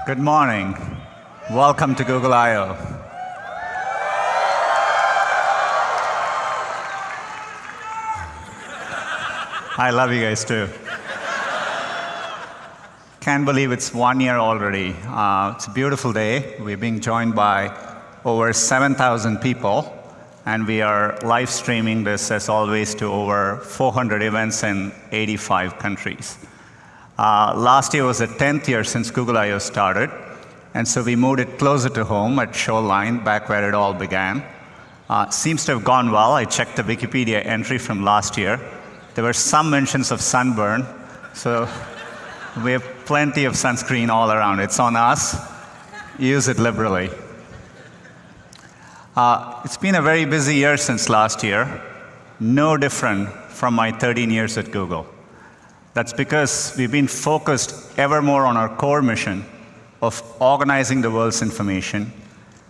Good morning. Welcome to Google I/O. I love you guys too. Can't believe it's 1 year already. It's a beautiful day. We're being joined by over 7,000 people, and we are live streaming this, as always, to over 400 events in 85 countries. Last year was the 10th year since Google I/O started, and so we moved it closer to home at Shoreline, back where it all began. Seems to have gone well. I checked the Wikipedia entry from last year. There were some mentions of sunburn, so we have plenty of sunscreen all around. It's on us. Use it liberally. It's been a very busy year since last year, no different from my 13 years at Google. That's because we've been focused ever more on our core mission of organizing the world's information,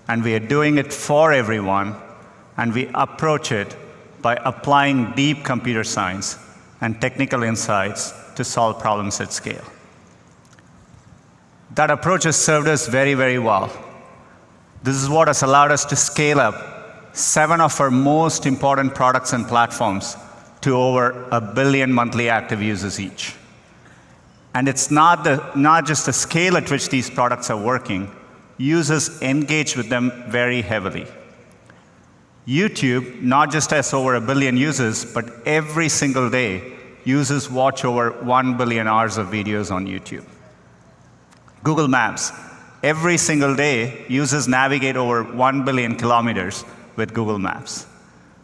and we are doing it for everyone, and we approach it by applying deep computer science and technical insights to solve problems at scale. That approach has served us very, very well. This is what has allowed us to scale up 7 of our most important products and platforms to over 1 billion monthly active users each. And it's not just the scale at which these products are working. Users engage with them very heavily. YouTube not just has over 1 billion users, but every single day, users watch over 1 billion hours of videos on YouTube. Google Maps, every single day, users navigate over 1 billion kilometers with Google Maps.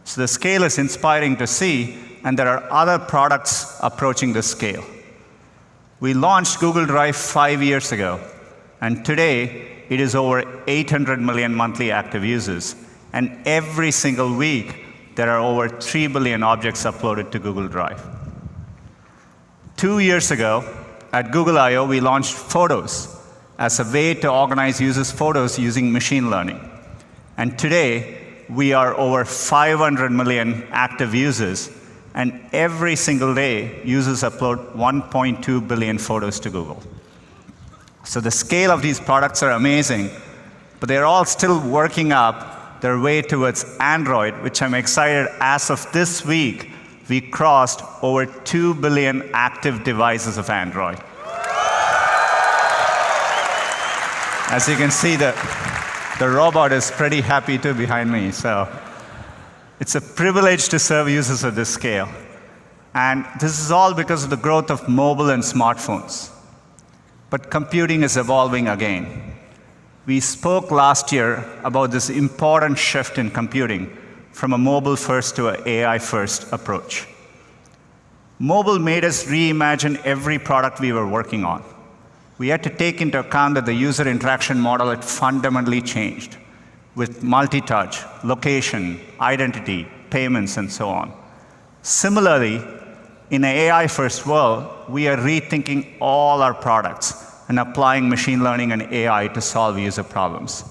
So the scale is inspiring to see, and there are other products approaching this scale. We launched Google Drive 5 years ago, and today it is over 800 million monthly active users. And every single week, there are over 3 billion objects uploaded to Google Drive. 2 years ago, at Google I/O, we launched Photos as a way to organize users' photos using machine learning. And today, we are over 500 million active users, and every single day, users upload 1.2 billion photos to Google. So the scale of these products are amazing, but they're all still working up their way towards Android, which I'm excited, as of this week, we crossed over 2 billion active devices of Android. As you can see, the robot is pretty happy too behind me. So it's a privilege to serve users at this scale. And this is all because of the growth of mobile and smartphones. But computing is evolving again. We spoke last year about this important shift in computing from a mobile-first to an AI-first approach. Mobile made us reimagine every product we were working on. We had to take into account that the user interaction model had fundamentally changed with multi-touch, location, identity, payments, and so on. Similarly, in an AI-first world, we are rethinking all our products and applying machine learning and AI to solve user problems.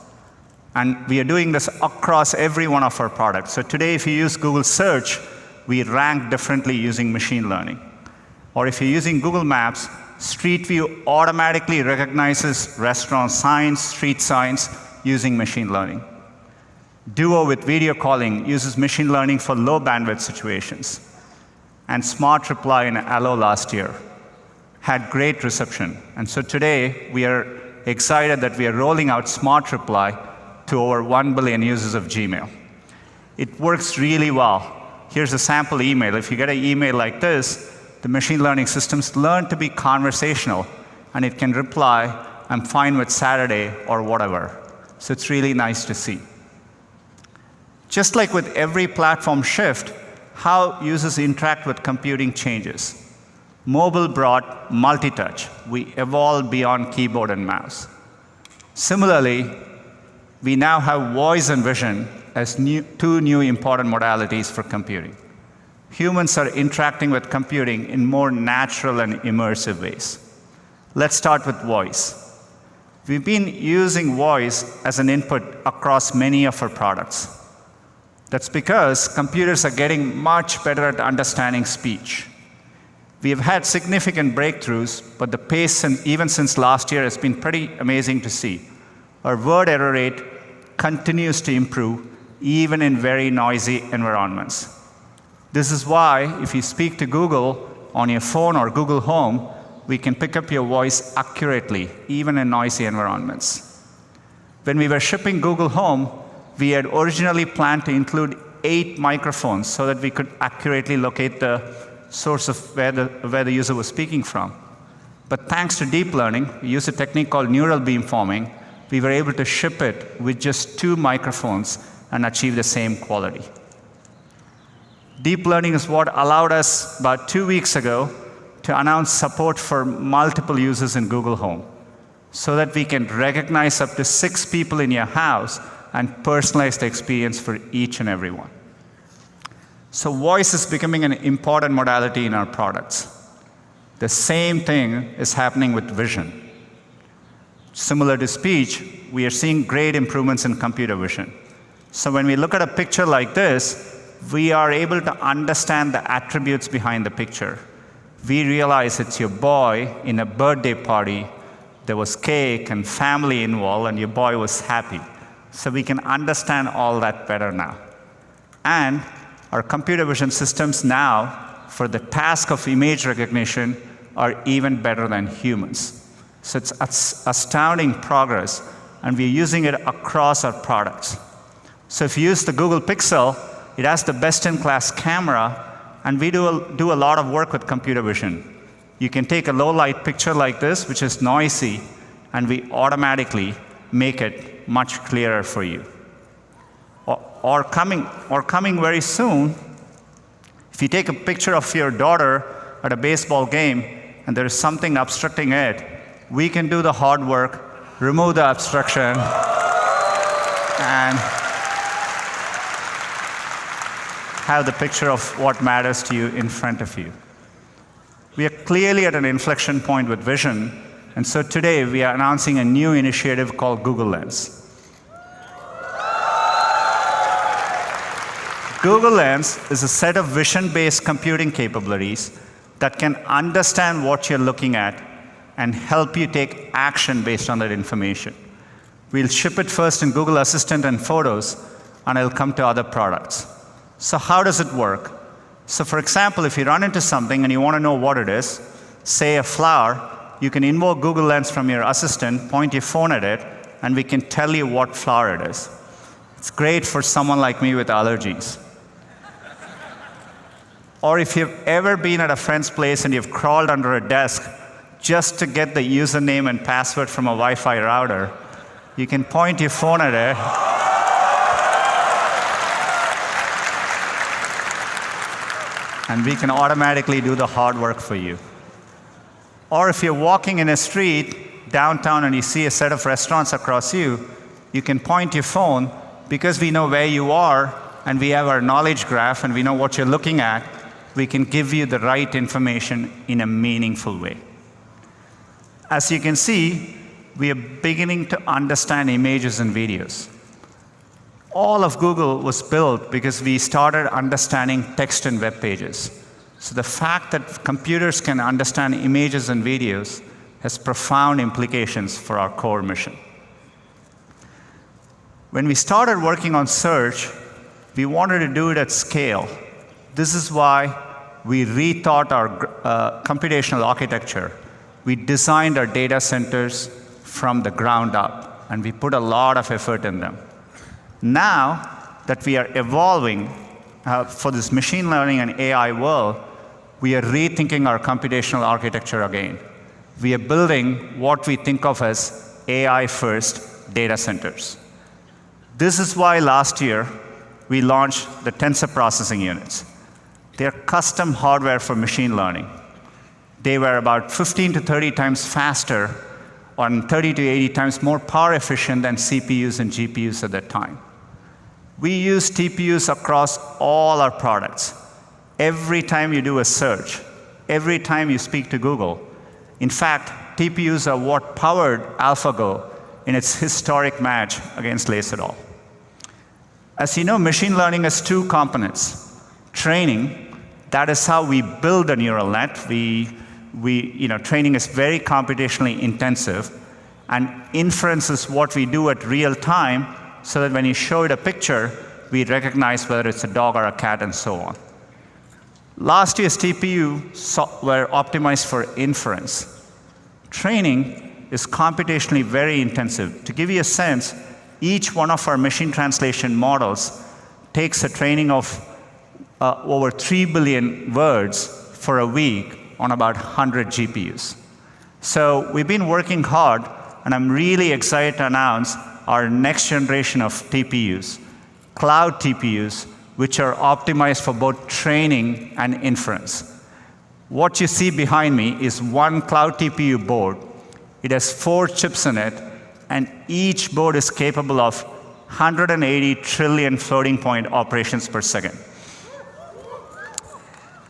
And we are doing this across every one of our products. So today, if you use Google Search, we rank differently using machine learning. Or if you're using Google Maps, Street View automatically recognizes restaurant signs, street signs, using machine learning. Duo with video calling uses machine learning for low bandwidth situations. And Smart Reply in Allo last year had great reception. And so today, we are excited that we are rolling out Smart Reply to over 1 billion users of Gmail. It works really well. Here's a sample email. If you get an email like this, the machine learning systems learn to be conversational, and it can reply, "I'm fine with Saturday," or whatever. So it's really nice to see. Just like with every platform shift, how users interact with computing changes. Mobile brought multi-touch. We evolved beyond keyboard and mouse. Similarly, we now have voice and vision as two new important modalities for computing. Humans are interacting with computing in more natural and immersive ways. Let's start with voice. We've been using voice as an input across many of our products. That's because computers are getting much better at understanding speech. We have had significant breakthroughs, but the pace, even since last year, has been pretty amazing to see. Our word error rate continues to improve, even in very noisy environments. This is why, if you speak to Google on your phone or Google Home, we can pick up your voice accurately, even in noisy environments. When we were shipping Google Home, we had originally planned to include 8 microphones so that we could accurately locate the source of where the user was speaking from. But thanks to deep learning, we use a technique called neural beamforming, we were able to ship it with just 2 microphones and achieve the same quality. Deep learning is what allowed us, about 2 weeks ago, to announce support for multiple users in Google Home, so that we can recognize up to 6 people in your house and personalize the experience for each and every one. So voice is becoming an important modality in our products. The same thing is happening with vision. Similar to speech, we are seeing great improvements in computer vision. So when we look at a picture like this, we are able to understand the attributes behind the picture. We realize it's your boy in a birthday party. There was cake and family involved, and your boy was happy. So we can understand all that better now. And our computer vision systems now, for the task of image recognition, are even better than humans. So it's astounding progress, and we're using it across our products. So if you use the Google Pixel, it has the best-in-class camera, and we do a lot of work with computer vision. You can take a low-light picture like this, which is noisy, and we automatically make it much clearer for you. Or coming very soon, if you take a picture of your daughter at a baseball game and there is something obstructing it, we can do the hard work, remove the obstruction, and have the picture of what matters to you in front of you. We are clearly at an inflection point with vision, and so today we are announcing a new initiative called Google Lens. Google Lens is a set of vision-based computing capabilities that can understand what you're looking at and help you take action based on that information. We'll ship it first in Google Assistant and Photos, and it'll come to other products. So how does it work? So for example, if you run into something and you want to know what it is, say a flower, you can invoke Google Lens from your assistant, point your phone at it, and we can tell you what flower it is. It's great for someone like me with allergies. Or if you've ever been at a friend's place and you've crawled under a desk just to get the username and password from a Wi-Fi router, you can point your phone at it, and we can automatically do the hard work for you. Or if you're walking in a street downtown and you see a set of restaurants across you, you can point your phone, because we know where you are and we have our knowledge graph and we know what you're looking at, we can give you the right information in a meaningful way. As you can see, we are beginning to understand images and videos. All of Google was built because we started understanding text and web pages. So the fact that computers can understand images and videos has profound implications for our core mission. When we started working on search, we wanted to do it at scale. This is why we rethought our computational architecture. We designed our data centers from the ground up, and we put a lot of effort in them. Now that we are evolving for this machine learning and AI world, we are rethinking our computational architecture again. We are building what we think of as AI-first data centers. This is why last year we launched the Tensor Processing Units. They're custom hardware for machine learning. They were about 15 to 30 times faster and 30 to 80 times more power efficient than CPUs and GPUs at that time. We use TPUs across all our products. Every time you do a search, every time you speak to Google. In fact, TPUs are what powered AlphaGo in its historic match against Laserdahl. As you know, machine learning has 2 components. Training, that is how we build a neural net. Training is very computationally intensive, and inference is what we do at real time, so that when you show it a picture, we recognize whether it's a dog or a cat, and so on. Last year's TPU were optimized for inference. Training is computationally very intensive. To give you a sense, each one of our machine translation models takes a training of over 3 billion words for a week on about 100 GPUs. So we've been working hard, and I'm really excited to announce our next generation of TPUs, cloud TPUs, which are optimized for both training and inference. What you see behind me is one cloud TPU board. It has 4 chips in it, and each board is capable of 180 trillion floating point operations per second.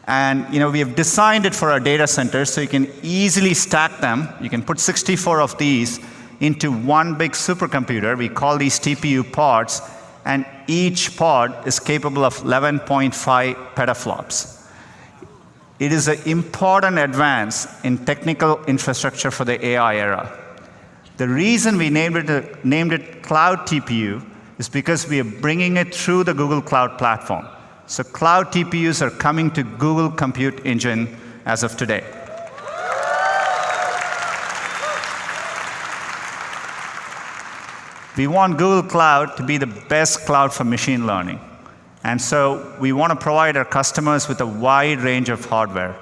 And we have designed it for our data centers, so you can easily stack them. You can put 64 of these into one big supercomputer. We call these TPU pods, and each pod is capable of 11.5 petaflops. It is an important advance in technical infrastructure for the AI era. The reason we named it Cloud TPU is because we are bringing it through the Google Cloud Platform. So cloud TPUs are coming to Google Compute Engine as of today. We want Google Cloud to be the best cloud for machine learning. And so we want to provide our customers with a wide range of hardware,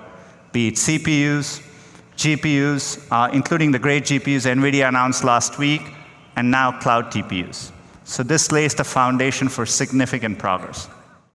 be it CPUs, GPUs, including the great GPUs NVIDIA announced last week, and now cloud TPUs. So this lays the foundation for significant progress.